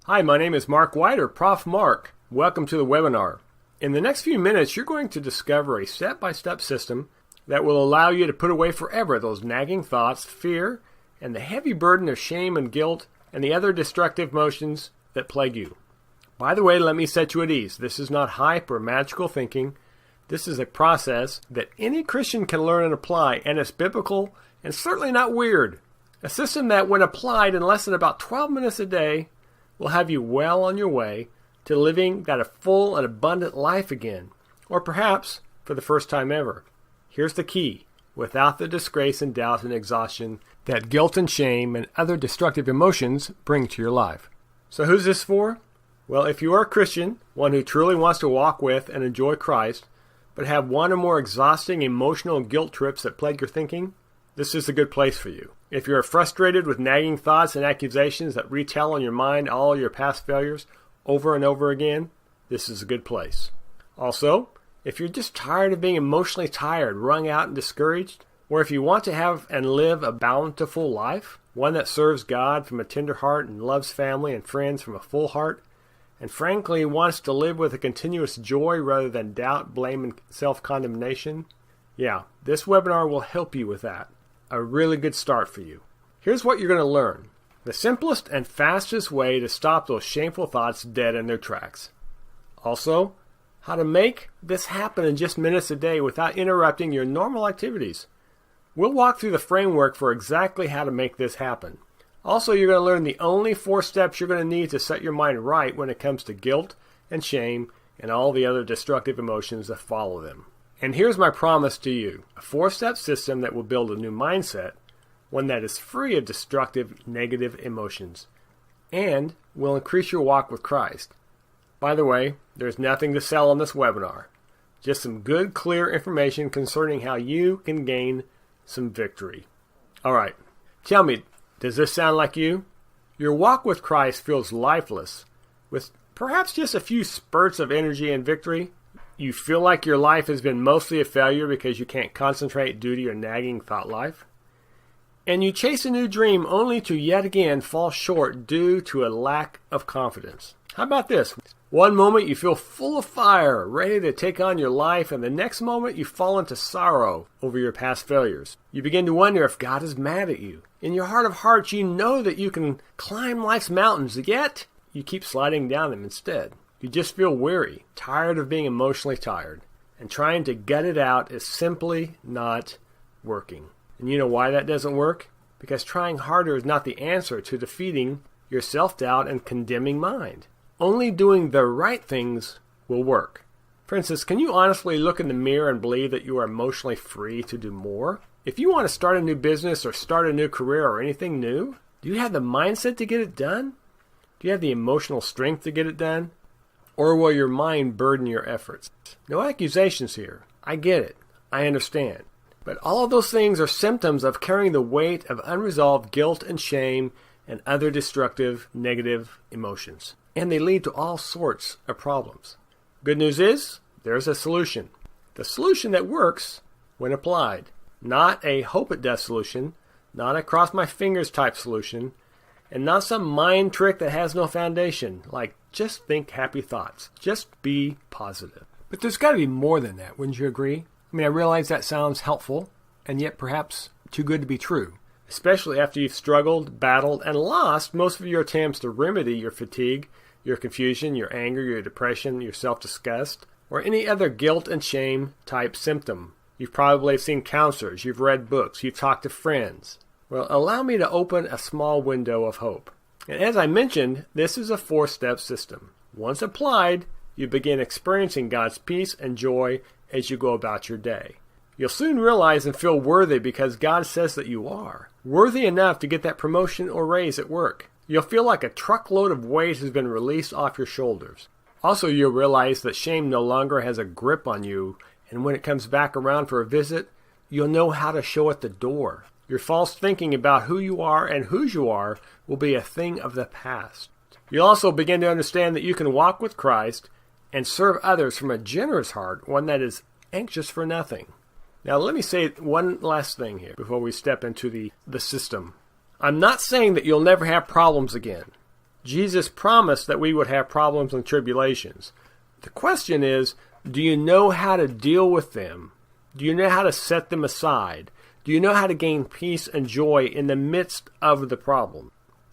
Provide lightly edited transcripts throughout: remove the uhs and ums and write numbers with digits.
Hi, my name is Mark White, or Prof. Mark. Welcome to the webinar. In the next few minutes, you're going to discover a step-by-step system that will allow you to put away forever those nagging thoughts, fear, and the heavy burden of shame and guilt and the other destructive emotions that plague you. By the way, let me set you at ease. This is not hype or magical thinking. This is a process that any Christian can learn and apply, and it's biblical and certainly not weird. A system that, when applied in less than about 12 minutes a day, will have you well on your way to living that a full and abundant life again, or perhaps for the first time ever. Here's the key: without the disgrace and doubt and exhaustion that guilt and shame and other destructive emotions bring to your life. So who's this for? Well, if you are a Christian, one who truly wants to walk with and enjoy Christ, but have one or more exhausting emotional guilt trips that plague your thinking, this is a good place for you. If you're frustrated with nagging thoughts and accusations that retell in your mind all your past failures over and over again, this is a good place. Also, if you're just tired of being emotionally tired, wrung out, and discouraged, or if you want to have and live a bountiful life, one that serves God from a tender heart and loves family and friends from a full heart, and frankly wants to live with a continuous joy rather than doubt, blame, and self-condemnation, this webinar will help you with that. A really good start for you. Here's what you're going to learn: the simplest and fastest way to stop those shameful thoughts dead in their tracks. Also, how to make this happen in just minutes a day without interrupting your normal activities. We'll walk through the framework for exactly how to make this happen. Also, you're going to learn the only 4 steps you're going to need to set your mind right when it comes to guilt and shame and all the other destructive emotions that follow them. And here's my promise to you: a 4-step system that will build a new mindset, one that is free of destructive, negative emotions, and will increase your walk with Christ. By the way, there's nothing to sell on this webinar, just some good, clear information concerning how you can gain some victory. All right, tell me, does this sound like you? Your walk with Christ feels lifeless, with perhaps just a few spurts of energy and victory. You feel like your life has been mostly a failure because you can't concentrate due to your nagging thought life. And you chase a new dream only to yet again fall short due to a lack of confidence. How about this? One moment you feel full of fire, ready to take on your life, and the next moment you fall into sorrow over your past failures. You begin to wonder if God is mad at you. In your heart of hearts, you know that you can climb life's mountains, yet you keep sliding down them instead. You just feel weary, tired of being emotionally tired, and trying to gut it out is simply not working. And you know why that doesn't work? Because trying harder is not the answer to defeating your self-doubt and condemning mind. Only doing the right things will work. For instance, can you honestly look in the mirror and believe that you are emotionally free to do more? If you want to start a new business or start a new career or anything new, do you have the mindset to get it done? Do you have the emotional strength to get it done? Or will your mind burden your efforts? No accusations here. I get it. I understand. But all of those things are symptoms of carrying the weight of unresolved guilt and shame and other destructive, negative emotions. And they lead to all sorts of problems. Good news is, there's a solution. The solution that works when applied. Not a hope it does solution, not a cross my fingers type solution, and not some mind trick that has no foundation, like just think happy thoughts. Just be positive. But there's got to be more than that, wouldn't you agree? I mean, I realize that sounds helpful, and yet perhaps too good to be true. Especially after you've struggled, battled, and lost most of your attempts to remedy your fatigue, your confusion, your anger, your depression, your self-disgust, or any other guilt and shame type symptom. You've probably seen counselors, you've read books, you've talked to friends. Well, allow me to open a small window of hope. And as I mentioned, this is a 4-step system. Once applied, you begin experiencing God's peace and joy as you go about your day. You'll soon realize and feel worthy because God says that you are. Worthy enough to get that promotion or raise at work. You'll feel like a truckload of weight has been released off your shoulders. Also, you'll realize that shame no longer has a grip on you, and when it comes back around for a visit, you'll know how to show it the door. Your false thinking about who you are and whose you are will be a thing of the past. You'll also begin to understand that you can walk with Christ and serve others from a generous heart, one that is anxious for nothing. Now let me say one last thing here before we step into the system. I'm not saying that you'll never have problems again. Jesus promised that we would have problems and tribulations. The question is, do you know how to deal with them? Do you know how to set them aside? Do you know how to gain peace and joy in the midst of the problem?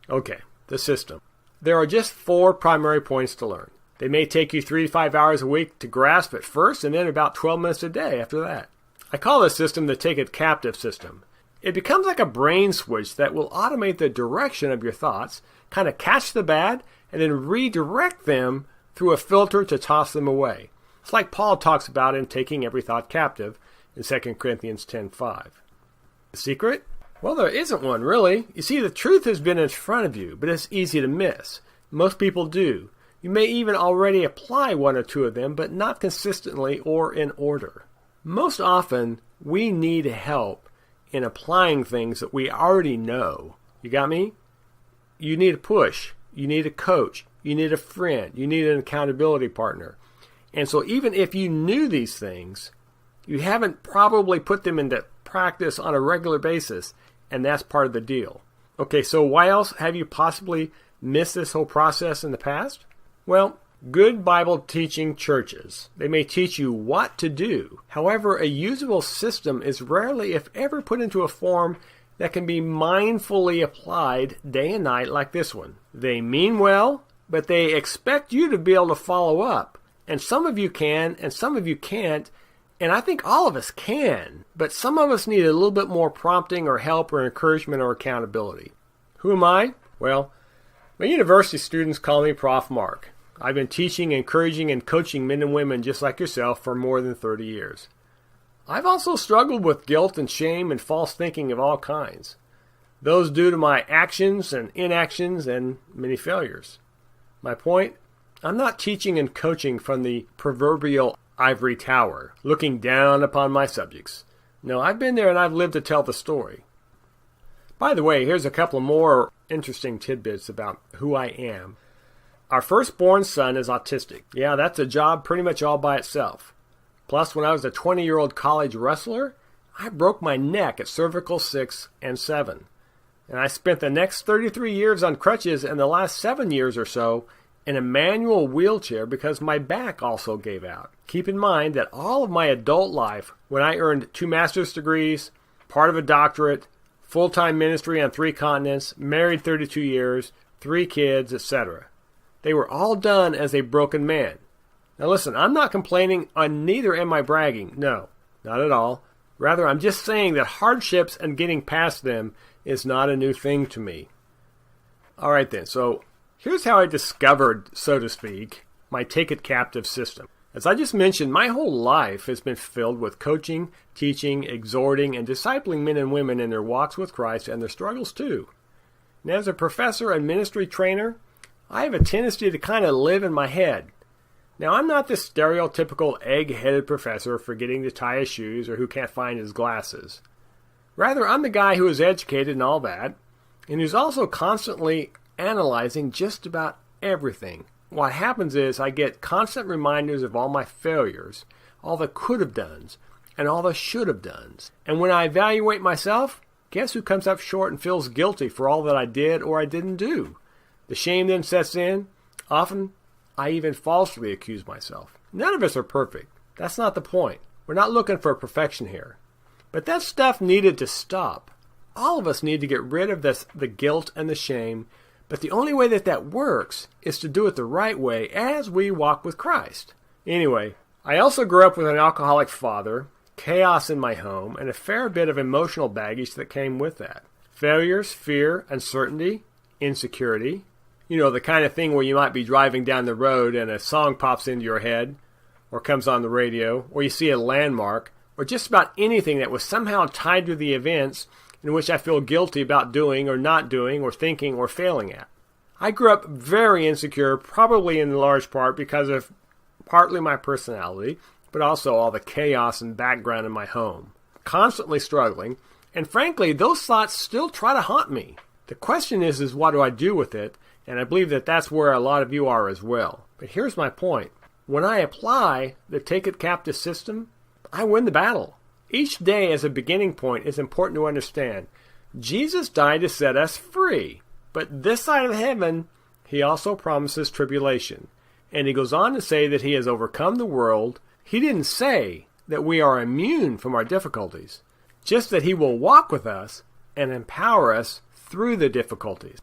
Okay, the system. There are just 4 primary points to learn. They may take you 3 to 5 hours a week to grasp at first, and then about 12 minutes a day after that. I call this system the Take It Captive system. It becomes like a brain switch that will automate the direction of your thoughts, kind of catch the bad, and then redirect them through a filter to toss them away. It's like Paul talks about in Taking Every Thought Captive in 2 Corinthians 10:5. The secret? Well, there isn't one, really. You see, the truth has been in front of you, but it's easy to miss. Most people do. You may even already apply 1 or 2 of them, but not consistently or in order. Most often, we need help in applying things that we already know. You got me? You need a push. You need a coach. You need a friend. You need an accountability partner. And so even if you knew these things, you haven't probably put them into practice on a regular basis, and that's part of the deal. Okay, so why else have you possibly missed this whole process in the past? Well, good Bible teaching churches, they may teach you what to do. However, a usable system is rarely, if ever, put into a form that can be mindfully applied day and night like this one. They mean well, but they expect you to be able to follow up. And some of you can, and some of you can't, and I think all of us can. But some of us need a little bit more prompting or help or encouragement or accountability. Who am I? Well, my university students call me Prof. Mark. I've been teaching, encouraging, and coaching men and women just like yourself for more than 30 years. I've also struggled with guilt and shame and false thinking of all kinds. Those due to my actions and inactions and many failures. My point? I'm not teaching and coaching from the proverbial ivory tower, looking down upon my subjects. No, I've been there and I've lived to tell the story. By the way, here's a couple more interesting tidbits about who I am. Our firstborn son is autistic. Yeah, that's a job pretty much all by itself. Plus, when I was a 20-year-old college wrestler, I broke my neck at cervical 6 and 7. And I spent the next 33 years on crutches and the last 7 years or so in a manual wheelchair because my back also gave out. Keep in mind that all of my adult life, when I earned 2 master's degrees, part of a doctorate, full-time ministry on 3 continents, married 32 years, 3 kids, etc., they were all done as a broken man. Now listen, I'm not complaining, and neither am I bragging. No, not at all. Rather, I'm just saying that hardships and getting past them is not a new thing to me. All right then, so here's how I discovered, so to speak, my Take It Captive system. As I just mentioned, my whole life has been filled with coaching, teaching, exhorting, and discipling men and women in their walks with Christ and their struggles too. And as a professor and ministry trainer, I have a tendency to kind of live in my head. Now, I'm not the stereotypical egg-headed professor forgetting to tie his shoes or who can't find his glasses. Rather, I'm the guy who is educated and all that, and who's also constantly analyzing just about everything. What happens is I get constant reminders of all my failures, all the could-have-dones, and all the should-have-dones. And when I evaluate myself, guess who comes up short and feels guilty for all that I did or I didn't do? The shame then sets in. Often, I even falsely accuse myself. None of us are perfect. That's not the point. We're not looking for perfection here. But that stuff needed to stop. All of us need to get rid of the guilt and the shame, but the only way that works is to do it the right way as we walk with Christ. Anyway, I also grew up with an alcoholic father, chaos in my home, and a fair bit of emotional baggage that came with that. Failures, fear, uncertainty, insecurity. You know, the kind of thing where you might be driving down the road and a song pops into your head, or comes on the radio, or you see a landmark, or just about anything that was somehow tied to the events in which I feel guilty about doing or not doing or thinking or failing at. I grew up very insecure, probably in large part because of partly my personality, but also all the chaos and background in my home. Constantly struggling, and frankly, those thoughts still try to haunt me. The question is what do I do with it? And I believe that that's where a lot of you are as well. But here's my point. When I apply the Take It Captive system, I win the battle. Each day as a beginning point is important to understand. Jesus died to set us free. But this side of heaven, he also promises tribulation. And he goes on to say that he has overcome the world. He didn't say that we are immune from our difficulties, just that he will walk with us and empower us through the difficulties.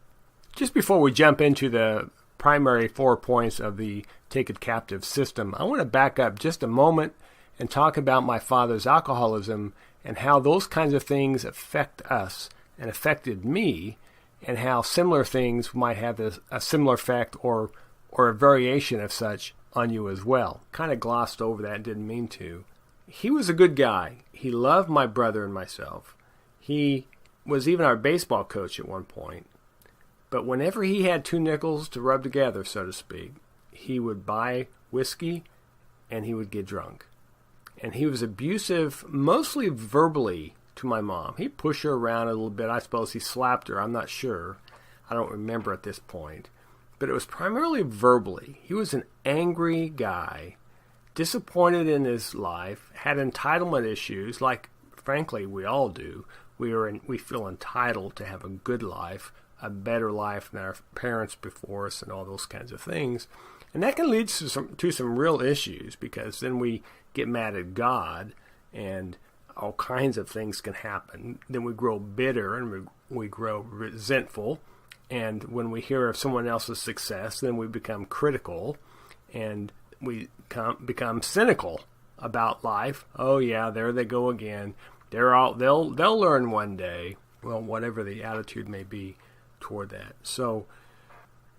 Just before we jump into the primary 4 points of the Take It Captive system, I want to back up just a moment and talk about my father's alcoholism and how those kinds of things affect us and affected me, and how similar things might have a similar effect or a variation of such on you as well. Kind of glossed over that, didn't mean to. He was a good guy. He loved my brother and myself. He was even our baseball coach at one point. But whenever he had 2 nickels to rub together, so to speak, he would buy whiskey and he would get drunk. And he was abusive, mostly verbally, to my mom. He'd push her around a little bit. I suppose he slapped her. I'm not sure. I don't remember at this point. But it was primarily verbally. He was an angry guy, disappointed in his life, had entitlement issues, like, frankly, we all do. We feel entitled to have a good life, a better life than our parents before us, and all those kinds of things. And that can lead to some real issues, because then we get mad at God, and all kinds of things can happen. Then we grow bitter, and we grow resentful. And when we hear of someone else's success, then we become critical, and we become cynical about life. Oh yeah, there they go again. They'll learn one day. Well, whatever the attitude may be toward that. So,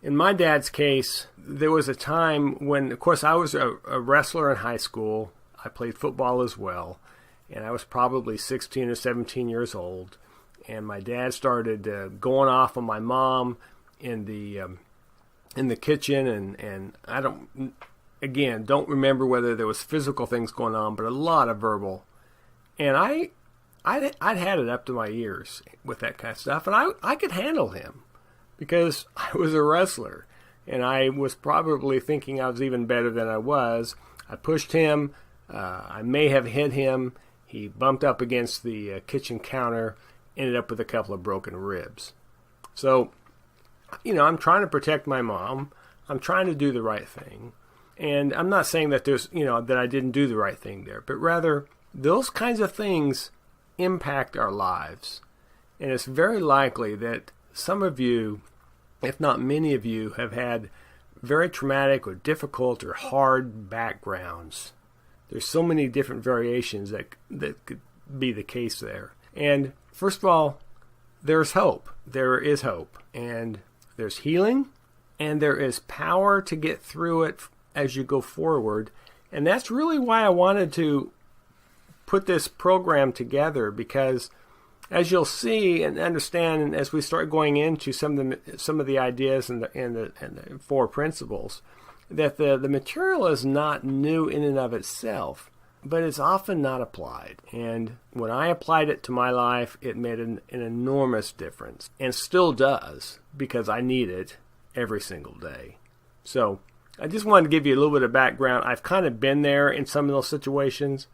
in my dad's case, there was a time when, of course, I was a wrestler in high school. I played football as well, and I was probably 16 or 17 years old. And my dad started going off on my mom in the kitchen, and I don't remember whether there was physical things going on, but a lot of verbal. And I'd had it up to my ears with that kind of stuff, and I could handle him because I was a wrestler, and I was probably thinking I was even better than I was. I pushed him. I may have hit him. He bumped up against the kitchen counter, ended up with a couple of broken ribs. So, I'm trying to protect my mom. I'm trying to do the right thing. And I'm not saying that that I didn't do the right thing there, but rather those kinds of things impact our lives. And it's very likely that some of you, if not many of you, have had very traumatic or difficult or hard backgrounds. There's so many different variations that could be the case there. And first of all, there's hope. There is hope. And there's healing. And there is power to get through it as you go forward. And that's really why I wanted to put this program together, because as you'll see and understand as we start going into some of the ideas and the 4 principles, that the material is not new in and of itself, but it's often not applied. And when I applied it to my life, it made an enormous difference, and still does, because I need it every single day. So I just wanted to give you a little bit of background. I've kind of been there in some of those situations.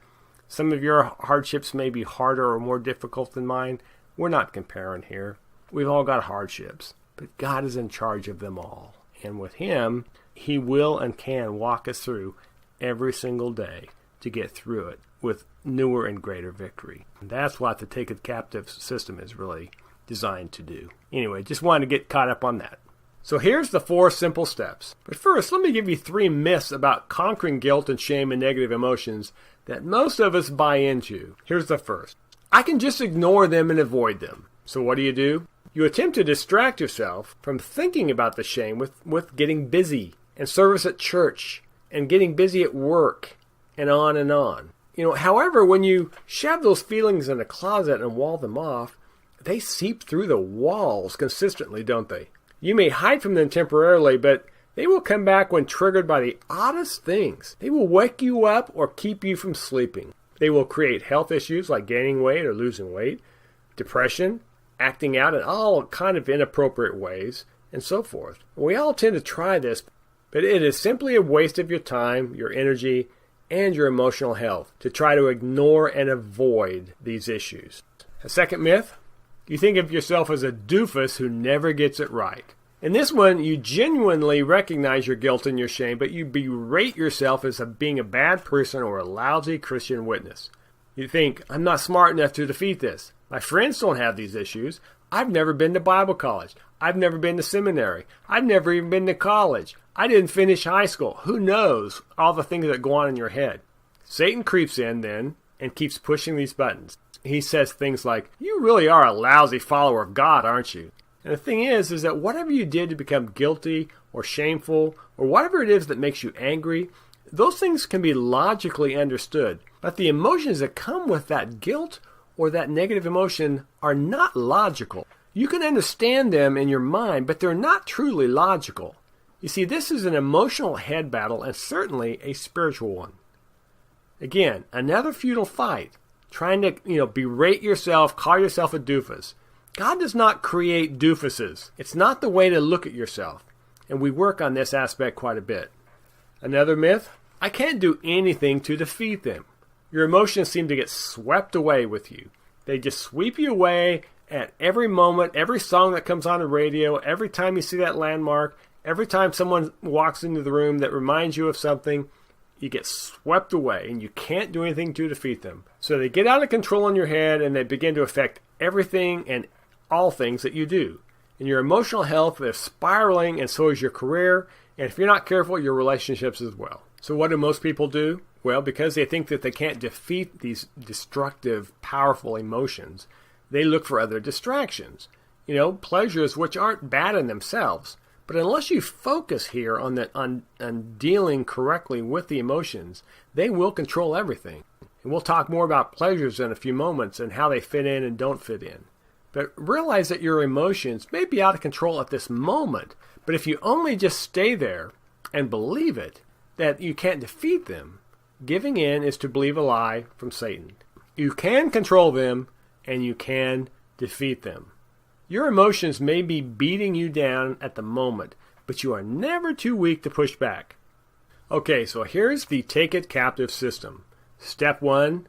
Some of your hardships may be harder or more difficult than mine. We're not comparing here. We've all got hardships, but God is in charge of them all. And with Him, He will and can walk us through every single day to get through it with newer and greater victory. And that's what the Take It Captive system is really designed to do. Anyway, just wanted to get caught up on that. So here's the 4 simple steps. But first, let me give you 3 myths about conquering guilt and shame and negative emotions that most of us buy into. Here's the first. I can just ignore them and avoid them. So what do? You attempt to distract yourself from thinking about the shame with getting busy and service at church and getting busy at work and on and on. However, when you shove those feelings in a closet and wall them off, they seep through the walls consistently, don't they? You may hide from them temporarily, but they will come back when triggered by the oddest things. They will wake you up or keep you from sleeping. They will create health issues like gaining weight or losing weight, depression, acting out in all kind of inappropriate ways, and so forth. We all tend to try this, but it is simply a waste of your time, your energy, and your emotional health to try to ignore and avoid these issues. A second myth, you think of yourself as a doofus who never gets it right. In this one, you genuinely recognize your guilt and your shame, but you berate yourself as being a bad person or a lousy Christian witness. You think, I'm not smart enough to defeat this. My friends don't have these issues. I've never been to Bible college. I've never been to seminary. I've never even been to college. I didn't finish high school. Who knows all the things that go on in your head? Satan creeps in then and keeps pushing these buttons. He says things like, you really are a lousy follower of God, aren't you? And the thing is that whatever you did to become guilty or shameful or whatever it is that makes you angry, those things can be logically understood. But the emotions that come with that guilt or that negative emotion are not logical. You can understand them in your mind, but they're not truly logical. You see, this is an emotional head battle and certainly a spiritual one. Again, another futile fight, trying to, berate yourself, call yourself a doofus. God does not create doofuses. It's not the way to look at yourself. And we work on this aspect quite a bit. Another myth, I can't do anything to defeat them. Your emotions seem to get swept away with you. They just sweep you away at every moment, every song that comes on the radio, every time you see that landmark, every time someone walks into the room that reminds you of something, you get swept away and you can't do anything to defeat them. So they get out of control in your head and they begin to affect everything and all things that you do. In your emotional health, they're spiraling, and so is your career, and if you're not careful, your relationships as well. So what do most people do? Well, because they think that they can't defeat these destructive, powerful emotions, they look for other distractions. Pleasures which aren't bad in themselves. But unless you focus here on dealing correctly with the emotions, they will control everything. And we'll talk more about pleasures in a few moments and how they fit in and don't fit in. But realize that your emotions may be out of control at this moment, but if you only just stay there and believe it, that you can't defeat them, giving in is to believe a lie from Satan. You can control them, and you can defeat them. Your emotions may be beating you down at the moment, but you are never too weak to push back. Okay, so here's the Take It Captive system. Step 1,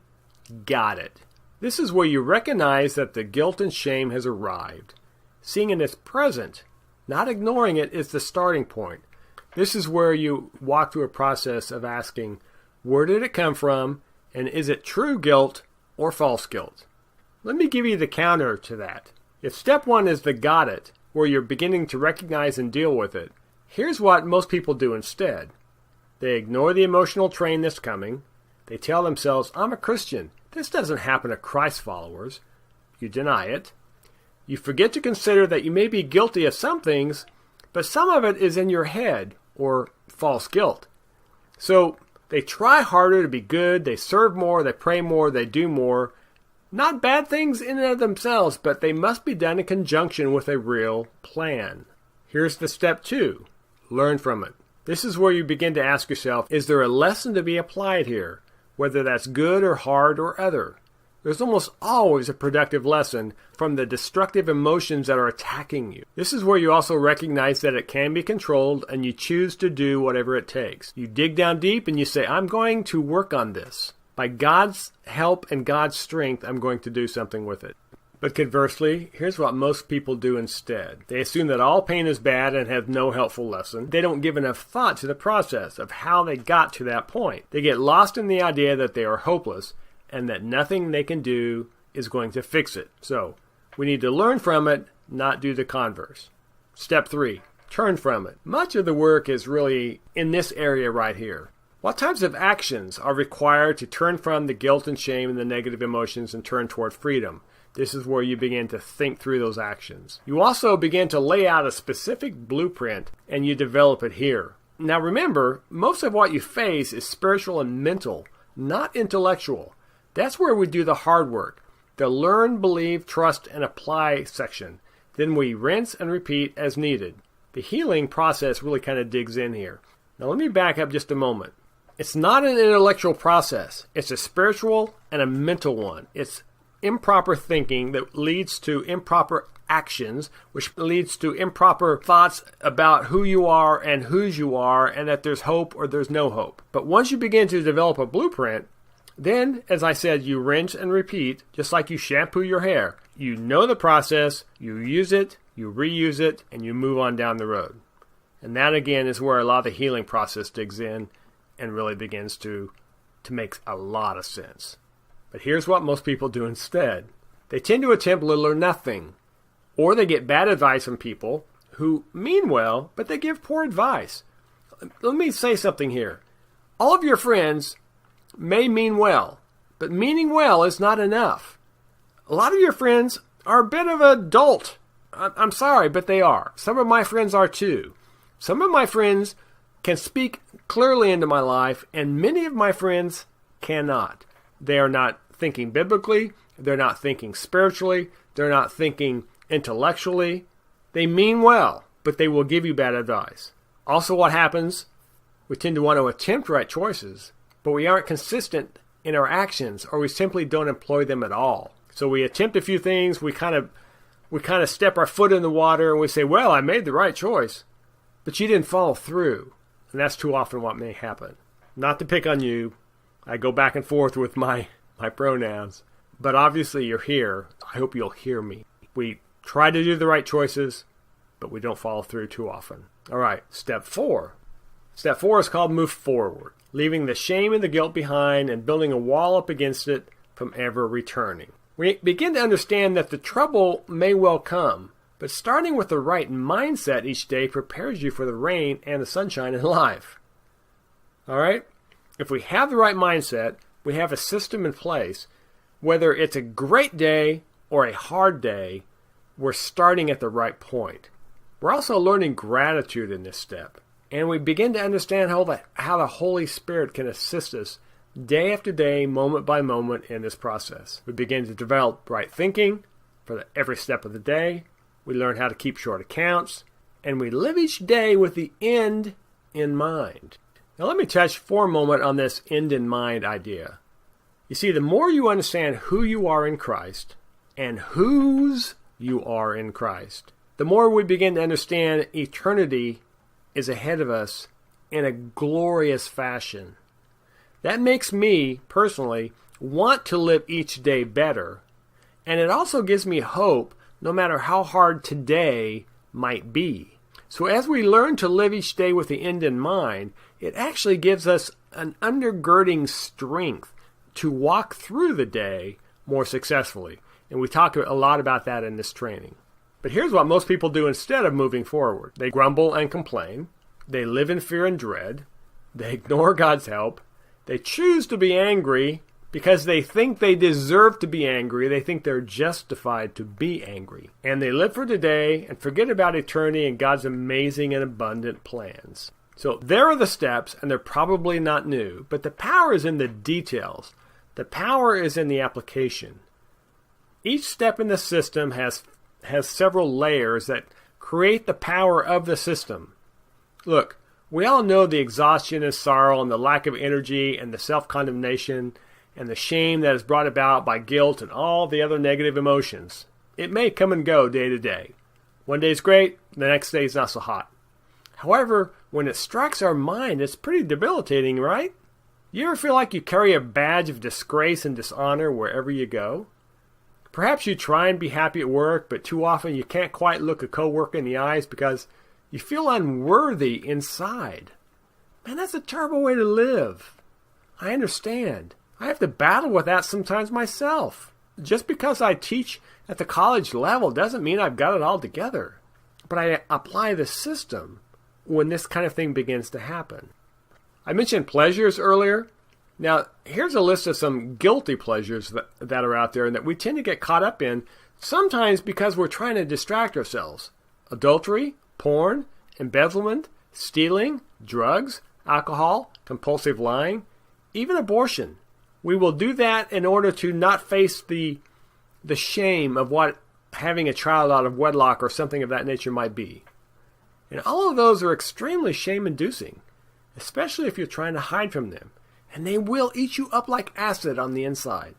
got it. This is where you recognize that the guilt and shame has arrived. Seeing it as present, not ignoring it, is the starting point. This is where you walk through a process of asking, where did it come from, and is it true guilt or false guilt? Let me give you the counter to that. If step 1 is the got it, where you're beginning to recognize and deal with it, here's what most people do instead. They ignore the emotional train that's coming. They tell themselves, I'm a Christian. This doesn't happen to Christ followers. You deny it. You forget to consider that you may be guilty of some things, but some of it is in your head or false guilt. So they try harder to be good, they serve more, they pray more, they do more. Not bad things in and of themselves, but they must be done in conjunction with a real plan. Here's the step 2. Learn from it. This is where you begin to ask yourself, is there a lesson to be applied here? Whether that's good or hard or other. There's almost always a productive lesson from the destructive emotions that are attacking you. This is where you also recognize that it can be controlled and you choose to do whatever it takes. You dig down deep and you say, I'm going to work on this. By God's help and God's strength, I'm going to do something with it. But conversely, here's what most people do instead. They assume that all pain is bad and have no helpful lesson. They don't give enough thought to the process of how they got to that point. They get lost in the idea that they are hopeless and that nothing they can do is going to fix it. So, we need to learn from it, not do the converse. Step 3, turn from it. Much of the work is really in this area right here. What types of actions are required to turn from the guilt and shame and the negative emotions and turn toward freedom? This is where you begin to think through those actions. You also begin to lay out a specific blueprint and you develop it here. Now remember, most of what you face is spiritual and mental, not intellectual. That's where we do the hard work, the learn, believe, trust, and apply section. Then we rinse and repeat as needed. The healing process really kind of digs in here. Now let me back up just a moment. It's not an intellectual process. It's a spiritual and a mental one. It's improper thinking that leads to improper actions, which leads to improper thoughts about who you are and whose you are, and that there's hope or there's no hope. But once you begin to develop a blueprint, then, as I said, you rinse and repeat, just like you shampoo your hair. You know the process, you use it, you reuse it, and you move on down the road. And that, again, is where a lot of the healing process digs in and really begins to make a lot of sense. But here's what most people do instead. They tend to attempt little or nothing, or they get bad advice from people who mean well, but they give poor advice. Let me say something here. All of your friends may mean well, but meaning well is not enough. A lot of your friends are a bit of a dolt. I'm sorry, but they are. Some of my friends are too. Some of my friends can speak clearly into my life, and many of my friends cannot. They are not thinking biblically. They're not thinking spiritually. They're not thinking intellectually. They mean well, but they will give you bad advice. Also, what happens, we tend to want to attempt right choices, but we aren't consistent in our actions, or we simply don't employ them at all. So we attempt a few things, we kind of step our foot in the water, and we say, well, I made the right choice, but you didn't follow through. And that's too often what may happen. Not to pick on you. I go back and forth with my pronouns. But obviously you're here. I hope you'll hear me. We try to do the right choices, but we don't follow through too often. All right, step 4. Step 4 is called move forward, leaving the shame and the guilt behind and building a wall up against it from ever returning. We begin to understand that the trouble may well come, but starting with the right mindset each day prepares you for the rain and the sunshine in life. All right? If we have the right mindset, we have a system in place. Whether it's a great day or a hard day, we're starting at the right point. We're also learning gratitude in this step. And we begin to understand how the Holy Spirit can assist us day after day, moment by moment in this process. We begin to develop right thinking for every step of the day. We learn how to keep short accounts, and we live each day with the end in mind. Now let me touch for a moment on this end in mind idea. You see, the more you understand who you are in Christ and whose you are in Christ, the more we begin to understand eternity is ahead of us in a glorious fashion. That makes me, personally, want to live each day better, and it also gives me hope no matter how hard today might be. So as we learn to live each day with the end in mind, it actually gives us an undergirding strength to walk through the day more successfully. And we talk a lot about that in this training. But here's what most people do instead of moving forward. They grumble and complain. They live in fear and dread. They ignore God's help. They choose to be angry because they think they deserve to be angry. They think they're justified to be angry. And they live for today and forget about eternity and God's amazing and abundant plans. So there are the steps, and they're probably not new, but the power is in the details. The power is in the application. Each step in the system has several layers that create the power of the system. Look, we all know the exhaustion and sorrow and the lack of energy and the self-condemnation and the shame that is brought about by guilt and all the other negative emotions. It may come and go day to day. One day is great, the next day is not so hot. However, when it strikes our mind, it's pretty debilitating, right? You ever feel like you carry a badge of disgrace and dishonor wherever you go? Perhaps you try and be happy at work, but too often you can't quite look a coworker in the eyes because you feel unworthy inside. Man, that's a terrible way to live. I understand. I have to battle with that sometimes myself. Just because I teach at the college level doesn't mean I've got it all together. But I apply the system when this kind of thing begins to happen. I mentioned pleasures earlier. Now, here's a list of some guilty pleasures that are out there and that we tend to get caught up in, sometimes because we're trying to distract ourselves. Adultery, porn, embezzlement, stealing, drugs, alcohol, compulsive lying, even abortion. We will do that in order to not face the shame of what having a child out of wedlock or something of that nature might be. And all of those are extremely shame-inducing, especially if you're trying to hide from them. And they will eat you up like acid on the inside.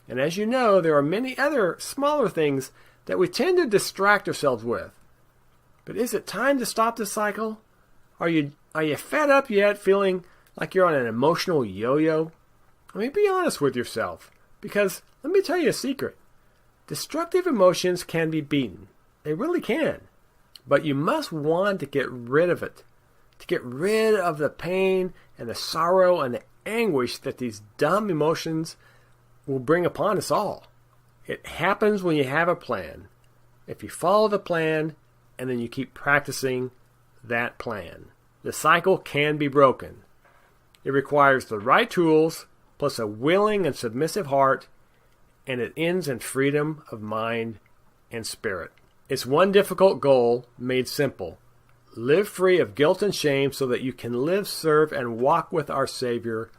And as you know, there are many other smaller things that we tend to distract ourselves with. But is it time to stop the cycle? Are you fed up yet, feeling like you're on an emotional yo-yo? I mean, be honest with yourself, because let me tell you a secret. Destructive emotions can be beaten. They really can. But you must want to get rid of it. To get rid of the pain and the sorrow and the anguish that these dumb emotions will bring upon us all. It happens when you have a plan. If you follow the plan and then you keep practicing that plan, the cycle can be broken. It requires the right tools plus a willing and submissive heart, and it ends in freedom of mind and spirit. It's one difficult goal made simple. Live free of guilt and shame so that you can live, serve, and walk with our Savior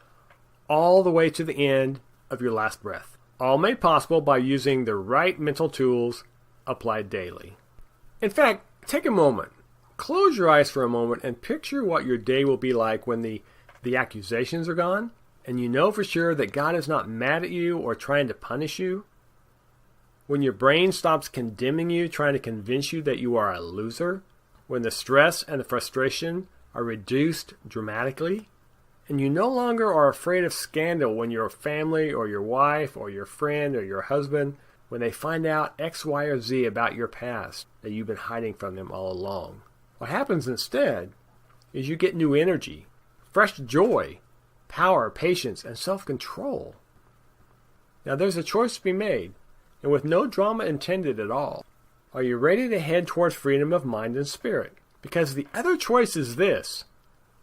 all the way to the end of your last breath. All made possible by using the right mental tools applied daily. In fact, take a moment. Close your eyes for a moment and picture what your day will be like when the accusations are gone, and you know for sure that God is not mad at you or trying to punish you. When your brain stops condemning you, trying to convince you that you are a loser. When the stress and the frustration are reduced dramatically. And you no longer are afraid of scandal when your family or your wife or your friend or your husband, when they find out X, Y, or Z about your past that you've been hiding from them all along. What happens instead is you get new energy, fresh joy, power, patience, and self-control. Now there's a choice to be made, and with no drama intended at all. Are you ready to head towards freedom of mind and spirit? Because the other choice is this: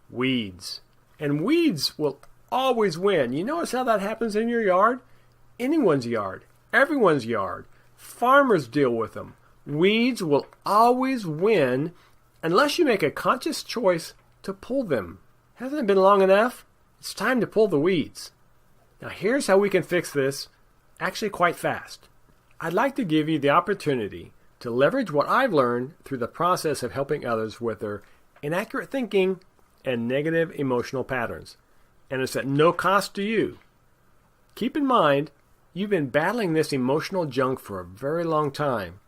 weeds. And weeds will always win. You notice how that happens in your yard? Anyone's yard. Everyone's yard. Farmers deal with them. Weeds will always win unless you make a conscious choice to pull them. Hasn't it been long enough? It's time to pull the weeds. Now here's how we can fix this, actually quite fast. I'd like to give you the opportunity to leverage what I've learned through the process of helping others with their inaccurate thinking and negative emotional patterns. And it's at no cost to you. Keep in mind, you've been battling this emotional junk for a very long time.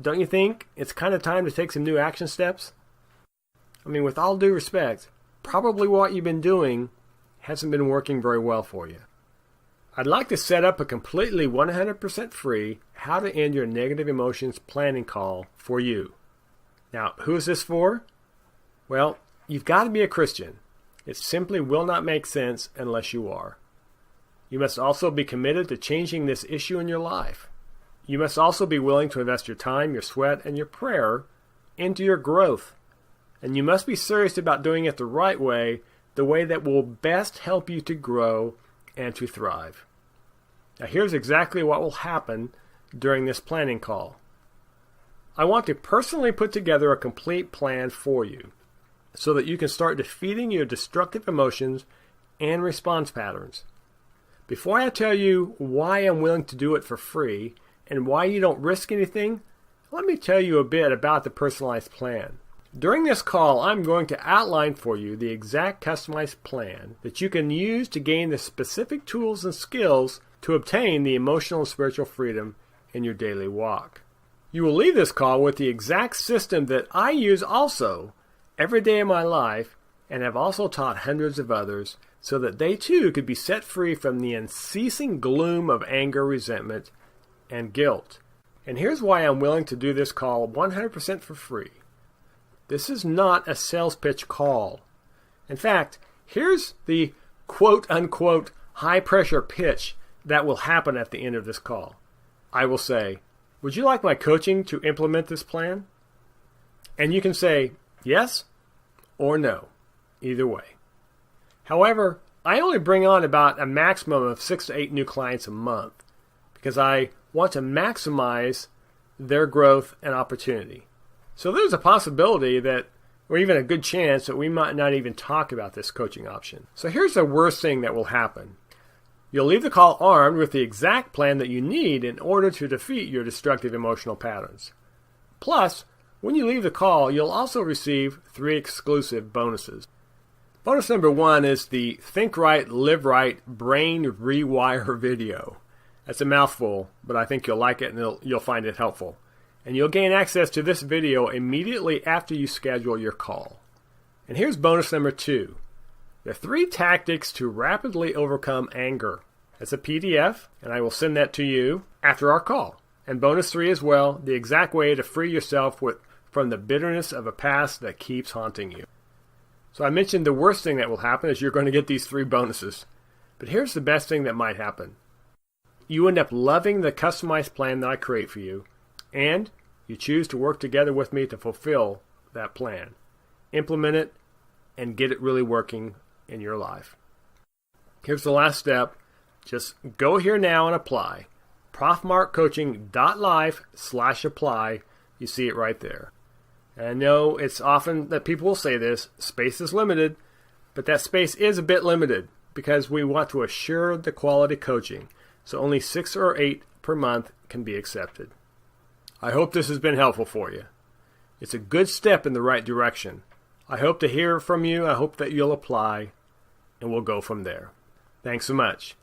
Don't you think it's kind of time to take some new action steps? I mean, with all due respect, probably what you've been doing hasn't been working very well for you. I'd like to set up a completely 100% free How to End Your Negative Emotions planning call for you. Now, who is this for? Well, you've got to be a Christian. It simply will not make sense unless you are. You must also be committed to changing this issue in your life. You must also be willing to invest your time, your sweat, and your prayer into your growth. And you must be serious about doing it the right way, the way that will best help you to grow and to thrive. Now here's exactly what will happen during this planning call. I want to personally put together a complete plan for you so that you can start defeating your destructive emotions and response patterns. Before I tell you why I'm willing to do it for free and why you don't risk anything, let me tell you a bit about the personalized plan. During this call, I'm going to outline for you the exact customized plan that you can use to gain the specific tools and skills to obtain the emotional and spiritual freedom in your daily walk. You will leave this call with the exact system that I use also every day of my life and have also taught hundreds of others so that they too could be set free from the unceasing gloom of anger, resentment, and guilt. And here's why I'm willing to do this call 100% for free. This is not a sales pitch call. In fact, here's the quote-unquote high-pressure pitch that will happen at the end of this call. I will say, would you like my coaching to implement this plan? And you can say yes or no, either way. However, I only bring on about a maximum of 6 to 8 new clients a month because I want to maximize their growth and opportunity. So there's a possibility that, or even a good chance that we might not even talk about this coaching option. So here's the worst thing that will happen. You'll leave the call armed with the exact plan that you need in order to defeat your destructive emotional patterns. Plus, when you leave the call, you'll also receive 3 exclusive bonuses. Bonus number 1 is the Think Right, Live Right Brain Rewire video. That's a mouthful, but I think you'll like it and you'll find it helpful. And you'll gain access to this video immediately after you schedule your call. And here's bonus number 2. The 3 tactics to rapidly overcome anger. That's a PDF, and I will send that to you after our call. And bonus 3 as well, the exact way to free yourself from the bitterness of a past that keeps haunting you. So I mentioned the worst thing that will happen is you're going to get these 3 bonuses. But here's the best thing that might happen. You end up loving the customized plan that I create for you, and you choose to work together with me to fulfill that plan, implement it, and get it really working in your life. Here's the last step. Just go here now and apply. ProfMarkCoaching.live/apply. You see it right there. And I know it's often that people will say this, space is limited, but that space is a bit limited because we want to assure the quality coaching. So only 6 or 8 per month can be accepted. I hope this has been helpful for you. It's a good step in the right direction. I hope to hear from you. I hope that you'll apply, and we'll go from there. Thanks so much.